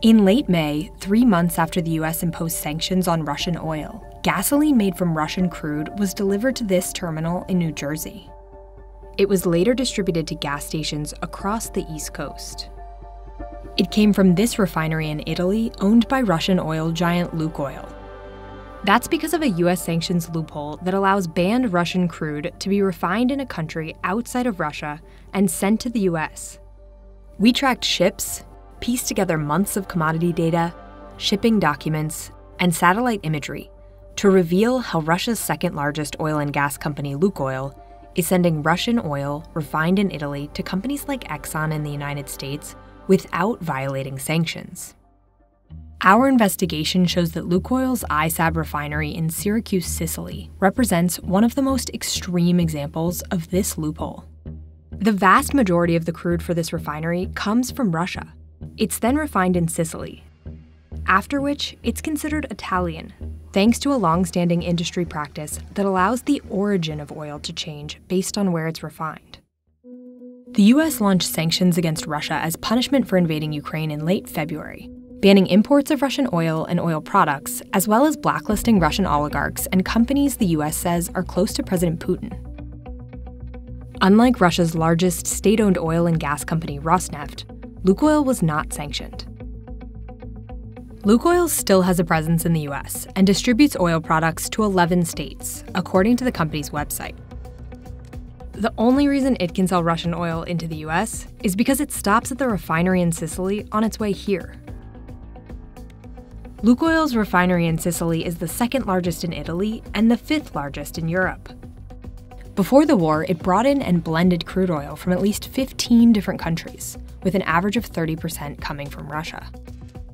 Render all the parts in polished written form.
In late May, 3 months after the US imposed sanctions on Russian oil, gasoline made from Russian crude was delivered to this terminal in New Jersey. It was later distributed to gas stations across the East Coast. It came from this refinery in Italy, owned by Russian oil giant Lukoil. That's because of a US sanctions loophole that allows banned Russian crude to be refined in a country outside of Russia and sent to the US. We tracked ships, pieced together months of commodity data, shipping documents, and satellite imagery to reveal how Russia's second-largest oil and gas company, Lukoil, is sending Russian oil refined in Italy to companies like Exxon in the United States without violating sanctions. Our investigation shows that Lukoil's ISAB refinery in Syracuse, Sicily, represents one of the most extreme examples of this loophole. The vast majority of the crude for this refinery comes from Russia. It's then refined in Sicily, after which it's considered Italian, thanks to a long-standing industry practice that allows the origin of oil to change based on where it's refined. The US launched sanctions against Russia as punishment for invading Ukraine in late February, banning imports of Russian oil and oil products, as well as blacklisting Russian oligarchs and companies the US says are close to President Putin. Unlike Russia's largest state-owned oil and gas company, Rosneft, Lukoil was not sanctioned. Lukoil still has a presence in the US and distributes oil products to 11 states, according to the company's website. The only reason it can sell Russian oil into the US is because it stops at the refinery in Sicily on its way here. Lukoil's refinery in Sicily is the second largest in Italy and the fifth largest in Europe. Before the war, it brought in and blended crude oil from at least 15 different countries, with an average of 30% coming from Russia.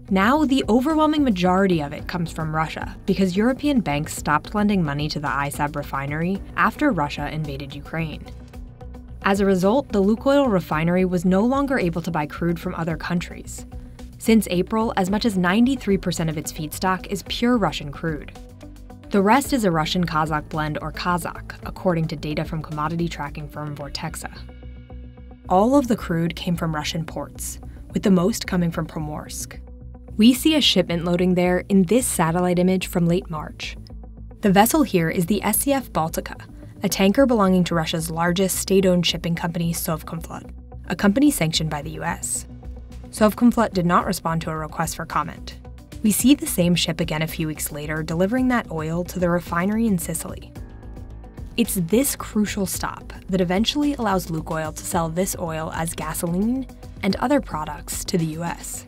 Now, the overwhelming majority of it comes from Russia because European banks stopped lending money to the ISAB refinery after Russia invaded Ukraine. As a result, the Lukoil refinery was no longer able to buy crude from other countries. Since April, as much as 93% of its feedstock is pure Russian crude. The rest is a Russian-Kazakh blend, or Kazakh, according to data from commodity tracking firm Vortexa. All of the crude came from Russian ports, with the most coming from Primorsk. We see a shipment loading there in this satellite image from late March. The vessel here is the SCF Baltica, a tanker belonging to Russia's largest state-owned shipping company, Sovcomflot, a company sanctioned by the US. Sovcomflot did not respond to a request for comment. We see the same ship again a few weeks later, delivering that oil to the refinery in Sicily. It's this crucial stop that eventually allows Lukoil to sell this oil as gasoline and other products to the US.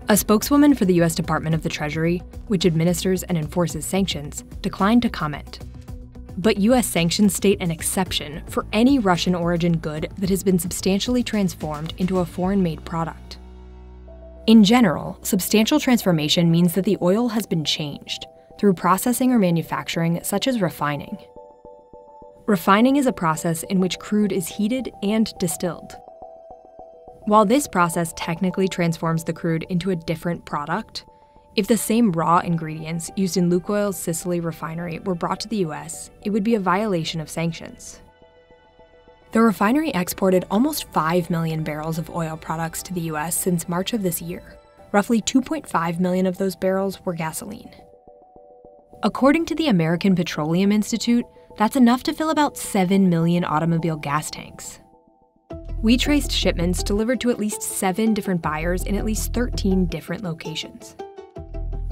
A spokeswoman for the US Department of the Treasury, which administers and enforces sanctions, declined to comment. But US sanctions state an exception for any Russian-origin good that has been substantially transformed into a foreign-made product. In general, substantial transformation means that the oil has been changed through processing or manufacturing, such as refining. Refining is a process in which crude is heated and distilled. While this process technically transforms the crude into a different product, if the same raw ingredients used in Lukoil's Sicily refinery were brought to the US, it would be a violation of sanctions. The refinery exported almost 5 million barrels of oil products to the US since March of this year. Roughly 2.5 million of those barrels were gasoline. According to the American Petroleum Institute, that's enough to fill about 7 million automobile gas tanks. We traced shipments delivered to at least 7 different buyers in at least 13 different locations.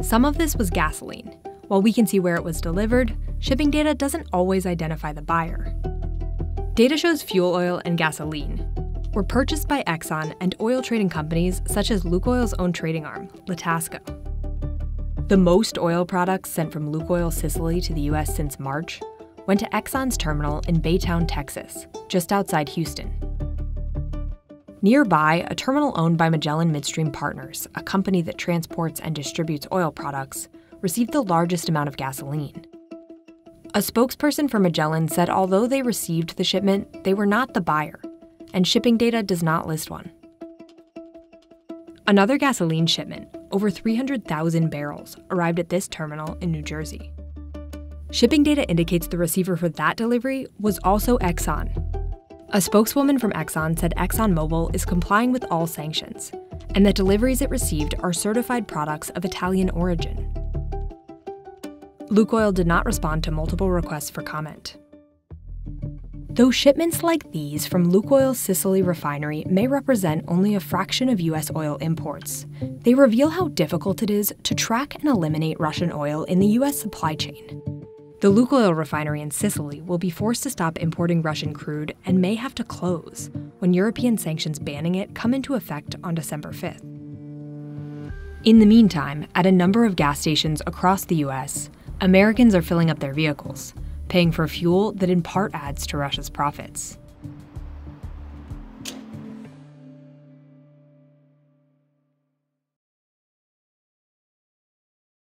Some of this was gasoline. While we can see where it was delivered, shipping data doesn't always identify the buyer. Data shows fuel oil and gasoline were purchased by Exxon and oil trading companies such as Lukoil's own trading arm, Litasco. The most oil products sent from Lukoil Sicily to the US since March went to Exxon's terminal in Baytown, Texas, just outside Houston. Nearby, a terminal owned by Magellan Midstream Partners, a company that transports and distributes oil products, received the largest amount of gasoline. A spokesperson for Magellan said although they received the shipment, they were not the buyer, and shipping data does not list one. Another gasoline shipment, over 300,000 barrels, arrived at this terminal in New Jersey. Shipping data indicates the receiver for that delivery was also Exxon. A spokeswoman from Exxon said ExxonMobil is complying with all sanctions, and that deliveries it received are certified products of Italian origin. Lukoil did not respond to multiple requests for comment. Though shipments like these from Lukoil's Sicily refinery may represent only a fraction of U.S. oil imports, they reveal how difficult it is to track and eliminate Russian oil in the U.S. supply chain. The Lukoil refinery in Sicily will be forced to stop importing Russian crude and may have to close when European sanctions banning it come into effect on December 5th. In the meantime, at a number of gas stations across the U.S., Americans are filling up their vehicles, paying for fuel that in part adds to Russia's profits.